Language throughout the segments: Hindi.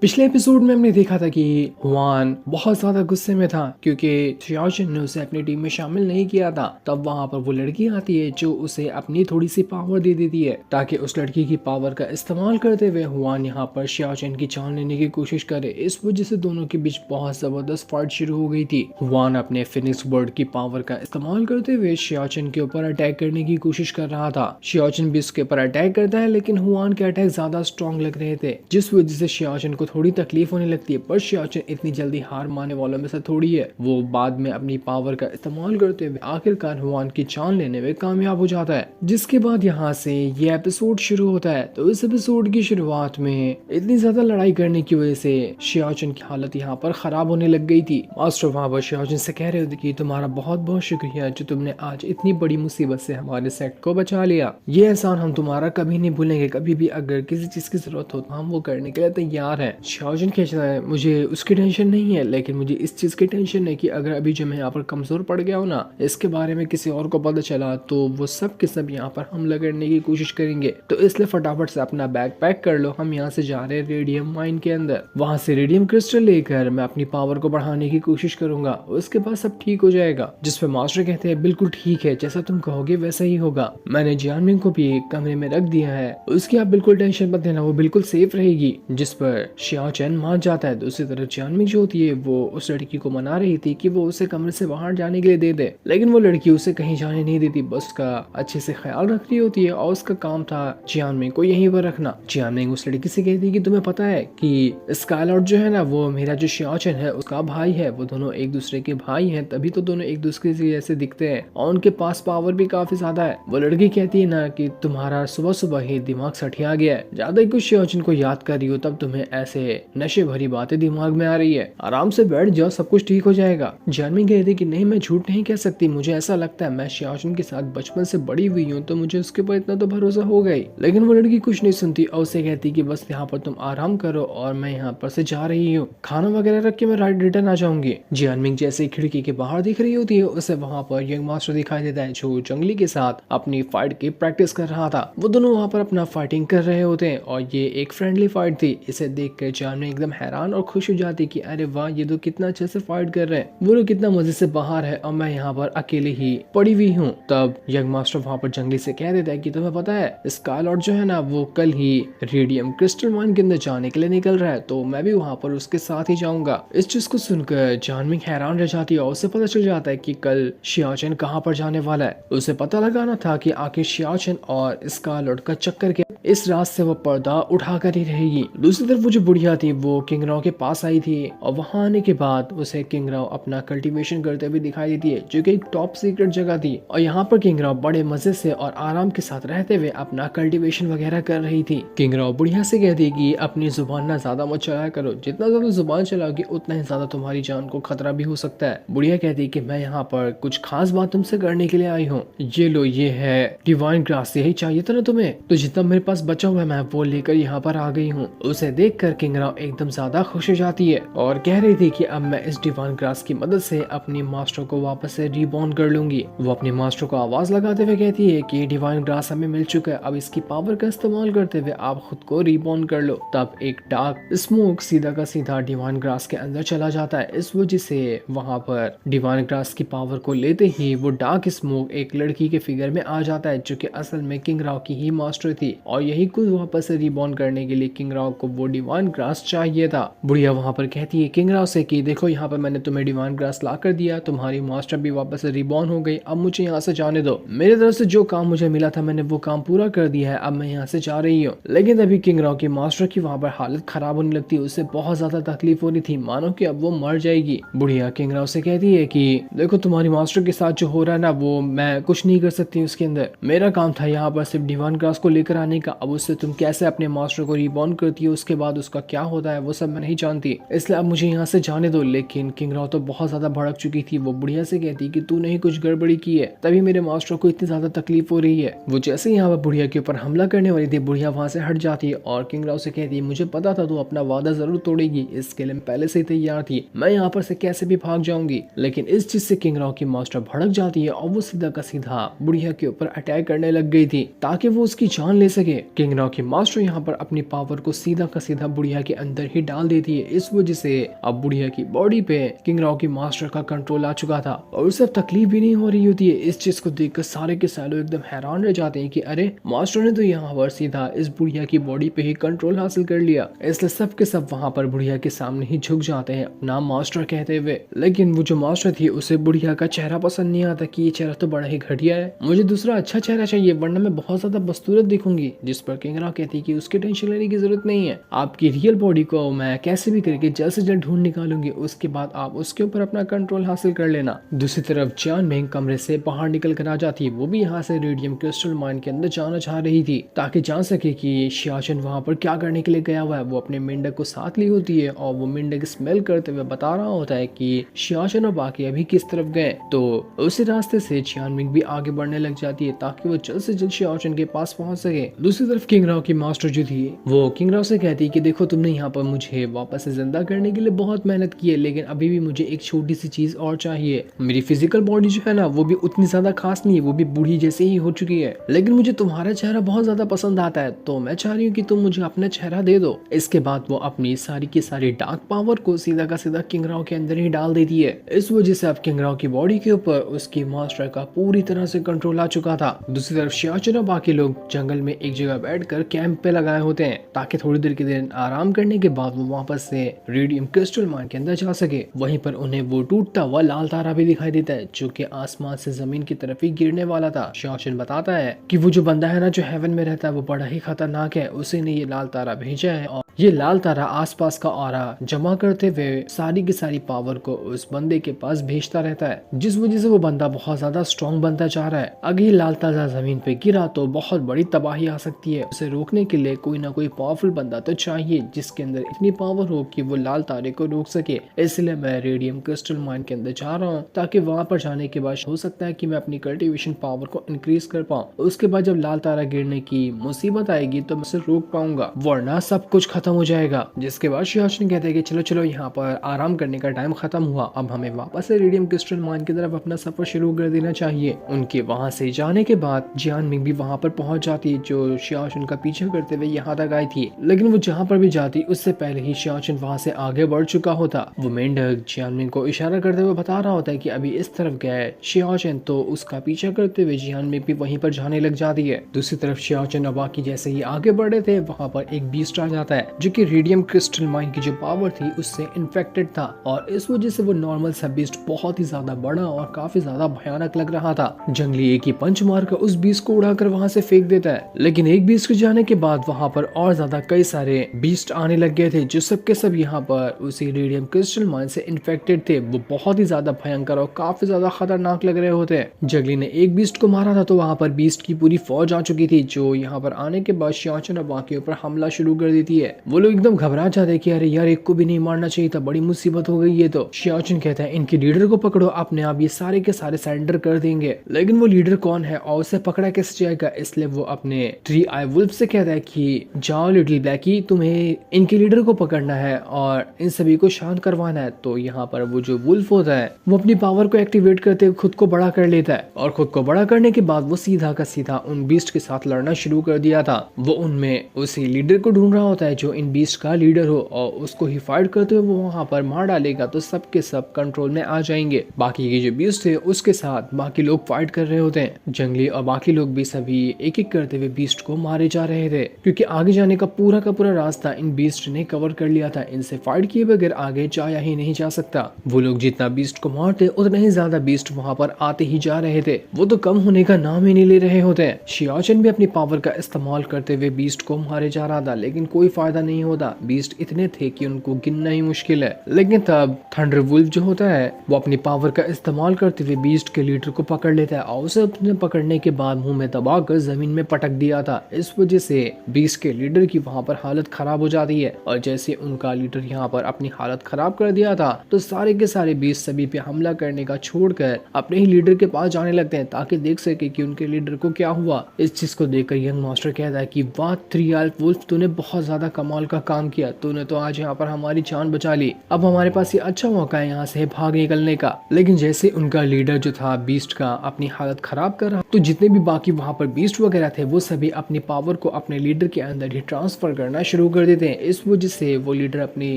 पिछले एपिसोड में हमने देखा था कि हुआन बहुत ज्यादा गुस्से में था क्योंकि शियाओशन ने उसे अपनी टीम में शामिल नहीं किया था। तब वहां पर वो लड़की आती है जो उसे अपनी थोड़ी सी पावर दे देती है ताकि उस लड़की की पावर का इस्तेमाल करते हुए हुआन यहाँ पर शियाओशन की जान लेने की कोशिश करे। इस वजह से दोनों के बीच बहुत जबरदस्त फाइट शुरू हो गई थी। हुआन अपने फिनिक्स बर्ड की पावर का इस्तेमाल करते हुए शियाओशन के ऊपर अटैक करने की कोशिश कर रहा था। शियाओशन भी उसके ऊपर अटैक करता है लेकिन हुआन के अटैक ज्यादा स्ट्रॉन्ग लग रहे थे, जिस वजह से शियाओशन को थोड़ी तकलीफ होने लगती है। पर शियाओशन इतनी जल्दी हार मानने वालों में से थोड़ी है। वो बाद में अपनी पावर का इस्तेमाल करते हुए आखिरकार हुआन की जान लेने में कामयाब हो जाता है, जिसके बाद यहाँ से ये एपिसोड शुरू होता है। तो इस एपिसोड की शुरुआत में इतनी ज्यादा लड़ाई करने की वजह से शियाओशन की हालत यहाँ पर खराब होने लग गई थी। मास्टर वहां पर शियाओशन से कह रहे थे कि तुम्हारा बहुत बहुत शुक्रिया जो तुमने आज इतनी बड़ी मुसीबत से हमारे सेट को बचा लिया। ये एहसान हम तुम्हारा कभी नहीं भूलेंगे। कभी भी अगर किसी चीज की जरूरत हो तो हम वो करने के लिए तैयार हैं। शियाओशन कहता है मुझे उसकी टेंशन नहीं है, लेकिन मुझे इस चीज की टेंशन है कि अगर अभी जो मैं यहाँ पर कमजोर पड़ गया हूँ ना, इसके बारे में किसी और को पता चला तो वो सब के सब यहाँ पर हमला करने की कोशिश करेंगे। तो इसलिए फटाफट से अपना बैग पैक कर लो, हम यहाँ से जा रहे हैं रेडियम माइन के अंदर। वहां से रेडियम क्रिस्टल लेकर मैं अपनी पावर को बढ़ाने की कोशिश करूंगा, उसके बाद सब ठीक हो जाएगा। जिसपे मास्टर कहते हैं बिल्कुल ठीक है, जैसा तुम कहोगे वैसा ही होगा। मैंने जियानमिंग को भी एक कमरे में रख दिया है, उसकी आप बिल्कुल टेंशन मत लेना, वो बिल्कुल सेफ रहेगी। जिस पर शियाओशन मान जाता है। दूसरी तरफ जियानमिंग जो होती है वो उस लड़की को मना रही थी कि वो उसे कमरे से बाहर जाने के लिए दे दे, लेकिन वो लड़की उसे कहीं जाने नहीं देती, बस उसका अच्छे से ख्याल रख रही होती है और उसका काम था जियानमिंग को यहीं पर रखना। जियानमिंग उस लड़की से कहती है कि तुम्हें पता है कि स्काईलॉर्ड जो है ना, वो मेरा जो शियाओशन है उसका भाई है, वो दोनों एक दूसरे के भाई हैं, तभी तो दोनों एक दूसरे से जैसे दिखते हैं और उनके पास पावर भी काफी ज्यादा है। वो लड़की कहती है ना कि तुम्हारा सुबह सुबह ही दिमाग सठिया गया है, ज्यादा ही कुछ शियाओशन को याद कर रही हो तब तुम्हें ऐसे नशे भरी बातें दिमाग में आ रही है, आराम से बैठ जाओ सब कुछ ठीक हो जाएगा। जियानमिंग कहती कि नहीं मैं झूठ नहीं कह सकती, मुझे ऐसा लगता है मैं शियाओशन के साथ बचपन से बड़ी हुई हूँ तो मुझे उसके ऊपर इतना तो भरोसा हो गई। लेकिन वो लड़की कुछ नहीं सुनती और उसे कहती कि बस यहाँ पर तुम आराम करो और मैं यहाँ पर से जा रही हूँ, खाना वगैरह रख के मैं रिटर्न आ जाऊंगी। जियानमिंग जैसे खिड़की के बाहर दिख रही होती है उसे वहां पर यंग मास्टर दिखाई देता है जो जंगली के साथ अपनी फाइट की प्रैक्टिस कर रहा था। वो दोनों वहां पर अपना फाइटिंग कर रहे होते हैं और ये एक फ्रेंडली फाइट थी। इसे देख कर जियानमिंग एकदम हैरान और खुश हो जाती कि अरे वाह ये तो कितना अच्छे से फाइट कर रहे हैं, वो लोग कितना मजे से बाहर है और मैं यहाँ पर अकेले ही पड़ी हुई हूँ। तब यंग मास्टर वहां पर जंगली से कह देता है कि तुम्हें पता है स्काईलॉर्ड जो है ना वो कल ही रेडियम क्रिस्टल माइन के अंदर जाने के लिए निकल रहा है, तो मैं भी वहां पर उसके साथ ही जाऊंगा। इस चीज को सुनकर जियानमिंग हैरान रह जाती है और उसे पता चल जाता है कि कल शियाओशन कहाँ पर जाने वाला है। उसे पता लगाना था कि आखिर शियाओशन और स्काईलॉर्ड का चक्कर क्या, इस रात से वो पर्दा उठा कर ही रहेगी। दूसरी तरफ वो जो बुढ़िया थी वो किंग राव के पास आई थी और वहां आने के बाद उसे किंग राव अपना कल्टीवेशन करते हुए दिखाई देती है जो कि एक टॉप सीक्रेट जगह थी और यहाँ पर किंग राव बड़े मजे से और आराम के साथ रहते हुए अपना कल्टीवेशन वगैरह कर रही थी। किंग राव बुढ़िया से कहती कि अपनी जुबान ना ज्यादा मत चलाया करो, जितना ज्यादा जुबान चलाओगी उतना ही ज्यादा तुम्हारी जान को खतरा भी हो सकता है। बुढ़िया कहती कि मैं यहाँ पर कुछ खास बात तुमसे करने के लिए आई हूँ, ये लो ये है डिवाइन ग्रास, यही चाहिए था ना तुम्हें, तो जितना मेरे पास बचा हुआ है मैं वो लेकर यहाँ पर आ गई हूँ। उसे देखकर किंग राव एकदम ज्यादा खुश हो जाती है और कह रही थी कि अब मैं इस डिवाइन ग्रास की मदद से अपने मास्टर को वापस से रीबॉर्न कर लूंगी। वो अपने मास्टर को आवाज लगाते हुए कहती है कि डिवाइन ग्रास हमें मिल चुका है, अब इसकी पावर का इस्तेमाल करते हुए आप खुद को रीबॉर्न कर लो। तब एक डार्क स्मोक सीधा का सीधा डिवाइन ग्रास के अंदर चला जाता है। इस वजह से वहां पर डिवाइन ग्रास की पावर को लेते ही वो डार्क स्मोक एक लड़की के फिगर में आ जाता है जो कि असल में किंग राव की ही मास्टर थी और यही कुछ वापस से रीबॉर्न करने के लिए किंग राव को वो डिवाइन ग्रास चाहिए था। बुढ़िया वहां पर कहती है किंग राव से कि देखो यहाँ पर मैंने तुम्हें डिवाइन ग्रास ला कर दिया, तुम्हारी मास्टर भी वापस से रीबॉर्न हो गई, अब मुझे यहाँ से जाने दो। मेरी तरफ से जो काम मुझे मिला था मैंने वो काम पूरा कर दिया है, अब मैं यहाँ से जा रही हूँ। लेकिन तभी किंग राव की मास्टर की वहां पर हालत खराब होने लगती है, उससे बहुत ज्यादा तकलीफ हो रही थी, मानो कि अब वो मर जाएगी। बुढ़िया किंग राव से कहती है कि देखो तुम्हारी मास्टर के साथ जो हो रहा है ना वो मैं कुछ नहीं कर सकती उसके अंदर, मेरा काम था यहाँ पर सिर्फ डिवाइन ग्रास को लेकर आने का, अब उससे तुम कैसे अपने मास्टर को रीबॉर्न करती है उसके बाद उसका क्या होता है वो सब मैं नहीं जानती, इसलिए अब मुझे यहाँ से जाने दो। लेकिन किंग राव तो बहुत ज्यादा भड़क चुकी थी, वो बुढ़िया से कहती कि तू नहीं कुछ गड़बड़ी की है तभी मेरे मास्टर को इतनी ज्यादा तकलीफ हो रही है। वो जैसे यहाँ पर बुढ़िया के ऊपर हमला करने वाली थी, बुढ़िया वहां से हट जाती है और किंग राव से कहती है मुझे पता था तू अपना वादा जरूर तोड़ेगी, इसके लिए पहले से ही तैयार थी, मैं यहाँ पर से कैसे भी भाग जाऊंगी। लेकिन इस चीज से किंग राव की मास्टर भड़क जाती है और वो सीधा का सीधा बुढ़िया के ऊपर अटैक करने लग गई थी ताकि वो उसकी जान ले सके। है। किंग राव की मास्टर यहाँ पर अपनी पावर को सीधा का सीधा बुढ़िया के अंदर ही डाल देती है। इस वजह से अब बुढ़िया की बॉडी पे किंग राव की मास्टर का कंट्रोल आ चुका था और उसे तकलीफ भी नहीं हो रही होती है। इस चीज को देखकर सारे के सारे एकदम हैरान रह जाते हैं कि अरे मास्टर ने तो यहाँ पर सीधा इस बुढ़िया की बॉडी पे ही कंट्रोल हासिल कर लिया। इसलिए सब के सब वहाँ पर बुढ़िया के सामने ही झुक जाते हैं अपना मास्टर कहते हुए। लेकिन वो जो मास्टर थी उसे बुढ़िया का चेहरा पसंद नहीं आता कि ये चेहरा तो बड़ा ही घटिया है, मुझे दूसरा अच्छा चेहरा चाहिए वरना मैं बहुत ज्यादा बदसूरत दिखूंगी। जिस पर किंग राव कहती कि उसकी टेंशन लेने की जरूरत नहीं है, आपकी रियल बॉडी को मैं कैसे भी करके जल्द से जल्द ढूंढ निकालूंगी, उसके बाद आप उसके ऊपर अपना कंट्रोल हासिल कर लेना। दूसरी तरफ जियान मिंग कमरे से बाहर निकल कर आ जाती है। वो भी यहाँ से रेडियम क्रिस्टल माइन के अंदर जाना चाह रही थी ताकि जान सके कि शियाचन वहाँ पर क्या करने के लिए गया हुआ है। वो अपने मेंढक को साथ ली होती है और वो मेंढक स्मेल करते हुए बता रहा होता है कि शियाचन और बाकी अभी किस तरफ गए। तो उसी रास्ते से जियान मिंग भी आगे बढ़ने लग जाती है ताकि वो जल्द से जल्द शियाचन के पास पहुंच सके। दूसरी तरफ किंग राव की मास्टर जो थी वो किंग राव से कहती है कि देखो तुमने यहाँ पर मुझे वापस से जिंदा करने के लिए बहुत मेहनत की है, लेकिन अभी भी मुझे एक छोटी सी चीज और चाहिए। मेरी फिजिकल बॉडी जो है ना वो भी उतनी ज्यादा खास नहीं है, वो भी बूढ़ी जैसे ही हो चुकी है, लेकिन मुझे तुम्हारा चेहरा बहुत ज्यादा पसंद आता है, तो मैं चाह रही हूँ कि तुम मुझे अपना चेहरा दे दो। इसके बाद वो अपनी सारी की सारी डार्क पावर को सीधा का सीधा किंग राव के अंदर ही डाल देती है। इस वजह से अब किंग राव की बॉडी के ऊपर उसकी मास्टर का पूरी तरह से कंट्रोल आ चुका था। दूसरी तरफ शियाचन और बाकी लोग जंगल में एक जगह बैठकर कैंप पे लगाए होते हैं ताकि थोड़ी देर के दिन आराम करने के बाद वो वापस से रेडियम क्रिस्टल माइन के अंदर जा सके। वहीं पर उन्हें वो टूटता हुआ लाल तारा भी दिखाई देता है जो कि आसमान से जमीन की तरफ ही गिरने वाला था। शियाचन बताता है कि वो जो बंदा है ना जो हेवन में रहता है वो बड़ा ही खतरनाक है, उसी ने ये लाल तारा भेजा है और ये लाल तारा आसपास का ऑरा जमा करते हुए सारी की सारी पावर को उस बंदे के पास भेजता रहता है, जिस वजह से वो बंदा बहुत ज्यादा स्ट्रॉन्ग बनता जा रहा है। अगर ये लाल तारा जमीन पे गिरा तो बहुत बड़ी तबाही आ सकती है। उसे रोकने के लिए कोई ना कोई पावरफुल बंदा तो चाहिए जिसके अंदर इतनी पावर हो कि वो लाल तारे को रोक सके। इसलिए मैं रेडियम क्रिस्टल माइन के अंदर जा रहा हूँ ताकि वहां पर जाने के बाद हो सकता है कि मैं अपनी कल्टीवेशन पावर को इंक्रीज कर पाऊँ। उसके बाद जब लाल तारा गिरने की मुसीबत आएगी तो मैं उसे रोक पाऊंगा, वरना सब कुछ खत्म हो जाएगा। जिसके बाद शियाचन कहते हैं कि चलो चलो यहाँ पर आराम करने का टाइम खत्म हुआ, अब हमें वापस से रेडियम क्रिस्टल माइन की तरफ अपना सफर शुरू कर देना चाहिए। उनके वहां से जाने के बाद जियान मिंग भी वहां पर पहुंच जाती है जो शियाचन का पीछा करते हुए यहाँ तक आई थी, लेकिन वो जहाँ पर भी जाती उससे पहले ही शियाचन वहां से आगे बढ़ चुका होता। वो मेंढक जियान मिंग को इशारा करते हुए बता रहा होता है कि अभी इस तरफ गया है शियाचन, तो उसका पीछा करते हुए जियान मिंग भी वहीं पर जाने लग जाती है। दूसरी तरफ शियाचन और बाकी जैसे ही आगे बढ़ रहे थे वहां पर एक बीस्ट आ जाता है जो कि रेडियम क्रिस्टल माइन की जो पावर थी उससे इन्फेक्टेड था और इस वजह से वो नॉर्मल सा बीस्ट बहुत ही ज्यादा बड़ा और काफी ज्यादा भयानक लग रहा था। जंगली एक ही पंच मारकर उस बीस्ट को उड़ाकर वहां से फेंक देता है, लेकिन एक बीस्ट के जाने के बाद वहां पर और ज्यादा कई सारे बीस्ट आने लग गए थे जो सब के सब यहाँ पर उसी रेडियम क्रिस्टल माइन से इन्फेक्टेड थे। वो बहुत ही ज्यादा भयंकर और काफी ज्यादा खतरनाक लग रहे होते हैं। जंगली ने एक बीस्ट को मारा था तो वहां पर बीस्ट की पूरी फौज आ चुकी थी जो यहाँ पर आने के बाद शियाचन और बाकी ऊपर हमला शुरू कर देती है। वो लोग एकदम घबरा जाते हैं कि अरे यार एक को भी नहीं मारना चाहिए था, बड़ी मुसीबत हो गई है। तो शियाचन कहता है इनके लीडर को पकड़ो, अपने आप ये सारे के सारे सरेंडर कर देंगे। लेकिन वो लीडर कौन है और उसे पकड़ा कैसे जाएगा, इसलिए वो अपने थ्री आई वुल्फ से कहता है कि जाओ लिटिल ब्लैकी, तुम्हें इनके लीडर को पकड़ना है और इन सभी को शांत करवाना है। तो यहाँ पर वो जो वुल्फ होता है वो अपनी पावर को एक्टिवेट करते हुए खुद को बड़ा कर लेता है और खुद को बड़ा करने के बाद वो सीधा का सीधा उन बीस्ट के साथ लड़ना शुरू कर दिया था। वो उनमें उसी लीडर को ढूंढ रहा होता है जो इन बीस्ट का लीडर हो और उसको ही फाइट करते हुए वो वहां पर मार डालेगा तो सब के सब कंट्रोल में आ जाएंगे। बाकी के जो बीस्ट थे उसके साथ बाकी लोग फाइट कर रहे होते हैं। जंगली और बाकी लोग भी सभी एक एक करते हुए बीस्ट को मारे जा रहे थे क्योंकि आगे जाने का पूरा रास्ता इन बीस्ट ने कवर कर लिया था। इनसे फाइट किए बगैर आगे जाया ही नहीं जा सकता। वो लोग जितना बीस्ट को मारते उतना ही ज्यादा बीस्ट वहां पर आते ही जा रहे थे, वो तो कम होने का नाम ही नहीं ले रहे होते हैं। शियाचन भी अपनी पावर का इस्तेमाल करते हुए बीस्ट को मारे जा रहा था लेकिन कोई फायदा नहीं होता। बीस्ट इतने थे कि उनको गिनना ही मुश्किल है। लेकिन तब थंडर वुल्फ जो होता है वो अपनी पावर का इस्तेमाल करते हुए बीस्ट के लीडर को पकड़ लेता है और उसे अपने पकड़ने के बाद मुंह में दबाकर जमीन में पटक दिया था। इस वजह से बीस्ट के लीडर की वहां पर हालत खराब हो जाती है और जैसे उनका लीडर यहाँ पर अपनी हालत खराब कर दिया था तो सारे के सारे बीस्ट सभी पे हमला करने का छोड़कर अपने ही लीडर के पास जाने लगते हैं ताकि देख सके कि उनके लीडर को क्या हुआ। इस चीज को देखकर यंग मास्टर कहता है कि वाह थ्री आइल्ड वुल्फ, तूने बहुत ज्यादा कमाल कमाल का काम किया, तूने तो आज यहाँ पर हमारी जान बचा ली, अब हमारे पास ये अच्छा मौका है यहाँ से भाग निकलने का। लेकिन जैसे उनका लीडर जो था बीस्ट का अपनी हालत खराब कर रहा, तो जितने भी बाकी वहाँ पर बीस्ट वगैरह थे वो सभी अपनी पावर को अपने लीडर के अंदर ही ट्रांसफर करना शुरू कर देते हैं। इस वजह से वो लीडर अपने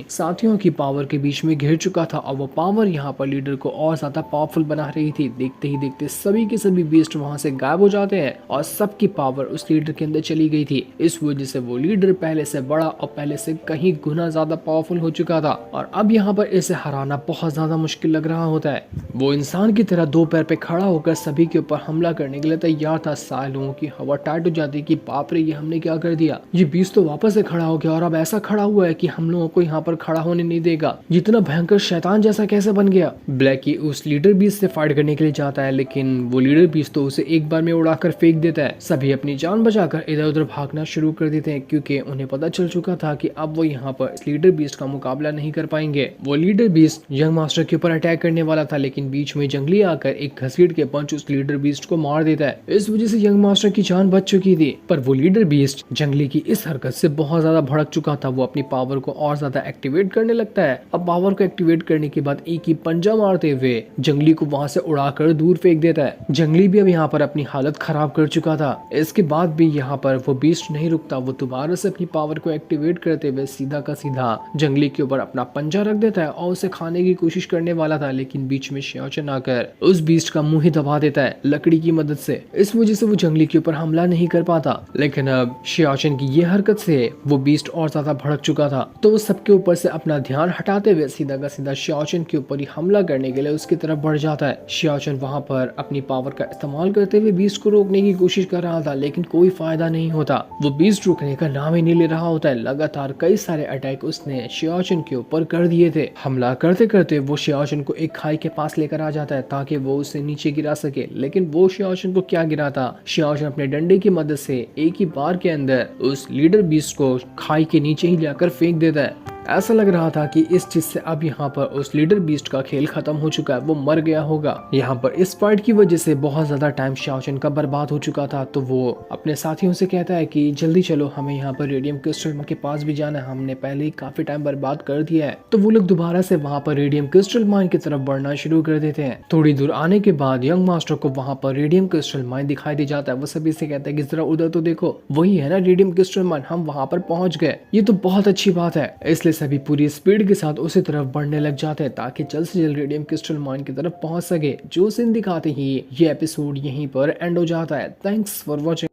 साथियों की पावर के बीच में घिर चुका था और वो पावर यहाँ पर लीडर को और ज्यादा पावरफुल बना रही थी। देखते ही देखते सभी के सभी बीस्ट वहाँ से गायब हो जाते हैं और सबकी पावर उस लीडर के अंदर चली गई थी। इस वजह से वो लीडर पहले से बड़ा और पहले से कहीं गुना ज्यादा पावरफुल हो चुका था और अब यहाँ पर इसे हराना बहुत ज्यादा मुश्किल लग रहा होता है। वो इंसान की तरह दो पैर पे खड़ा होकर सभी के ऊपर हमला करने के लिए तैयार था। सारे लोगों की हवा टाइट हो जाती कि बाप रे, ये हमने क्या कर दिया, ये बीस्ट तो वापस से खड़ा हो गया और अब ऐसा खड़ा हुआ है कि हम लोगों को यहाँ पर खड़ा होने नहीं देगा। इतना भयंकर शैतान जैसा कैसे बन गया। ब्लैकी उस लीडर बीस्ट से फाइट करने के लिए जाता है, लेकिन वो लीडर बीस्ट तो उसे एक बार में उड़ाकर फेंक देता है। सभी अपनी जान बचाकर इधर उधर भागना शुरू कर देते हैं क्योंकि उन्हें पता चल चुका था कि अब वो यहाँ पर लीडर बीस्ट का मुकाबला नहीं कर पाएंगे। वो लीडर बीस्ट यंग मास्टर के ऊपर अटैक करने वाला था, लेकिन बीच में जंगली आकर एक घसीट के पंच उस लीडर बीस्ट को मार देता है। इस वजह से यंग मास्टर की जान बच चुकी थी, पर वो लीडर बीस्ट जंगली की इस हरकत से बहुत ज्यादा भड़क चुका था। वो अपनी पावर को और ज्यादा एक्टिवेट करने लगता है। अब पावर को एक्टिवेट करने के बाद एक ही पंजा मारते हुए जंगली को वहां से उड़ाकर दूर फेंक देता है। जंगली भी अब यहाँ पर अपनी हालत खराब कर चुका था। इसके बाद भी यहाँ पर वो बीस्ट नहीं रुकता। वो दोबारा से अपनी पावर को एक्टिवेट करते हुए सीधा का सीधा जंगली के ऊपर अपना पंजा रख देता है और उसे खाने की कोशिश करने वाला था, लेकिन बीच में शियाचन आकर उस बीस्ट का मुंह ही दबा देता है लकड़ी की मदद से। इस वजह से वो जंगली के ऊपर हमला नहीं कर पाता। लेकिन अब शियाचन की ये हरकत से वो बीस्ट और ज्यादा भड़क चुका था, तो वो सबके ऊपर से अपना ध्यान हटाते हुए सीधा का सीधा शियाचन के ऊपर ही हमला करने के लिए उसकी तरफ बढ़ जाता है। शियाचन वहां पर अपनी पावर का इस्तेमाल करते हुए बीस्ट को रोकने की कोशिश कर रहा था, लेकिन कोई फायदा नहीं होता। वो बीस्ट रुकने का नाम ही नहीं ले रहा होता है। लगातार कई सारे अटैक उसने शियाचन के ऊपर कर दिए थे। हमला करते करते वो शियाचन को एक खाई के पास लेकर आ जाता है ताकि वो उसे नीचे गिरा सके, लेकिन वो शियाचन को क्या गिराता, शियाचन अपने डंडे की मदद से एक ही बार के अंदर उस लीडर बीस्ट को खाई के नीचे ही लाकर फेंक देता है। ऐसा लग रहा था कि इस चीज से अब यहाँ पर उस लीडर बीस्ट का खेल खत्म हो चुका है, वो मर गया होगा। यहाँ पर इस फाइट की वजह से बहुत ज्यादा टाइम शियाचन का बर्बाद हो चुका था, तो वो अपने साथियों से कहता है कि जल्दी चलो, हमें यहाँ पर रेडियम क्रिस्टल के पास भी जाना है, हमने पहले ही काफी टाइम बर्बाद कर दिया है। तो वो लोग दोबारा से वहाँ पर रेडियम क्रिस्टल माइन की तरफ बढ़ना शुरू कर देते हैं। थोड़ी दूर आने के बाद यंग मास्टर को वहाँ पर रेडियम क्रिस्टल माइन दिखाई दे जाता है। वो सभी से कहता है कि जरा उधर तो देखो, वही है ना रेडियम क्रिस्टल माइन, हम वहाँ पर पहुंच गए, ये तो बहुत अच्छी बात है। इसलिए सभी पूरी स्पीड के साथ उसी तरफ बढ़ने लग जाते हैं ताकि जल्द से जल्द रेडियम क्रिस्टल माइन की तरफ पहुंच सके। जो सीन दिखाते ही ये एपिसोड यहीं पर एंड हो जाता है। Thanks for watching.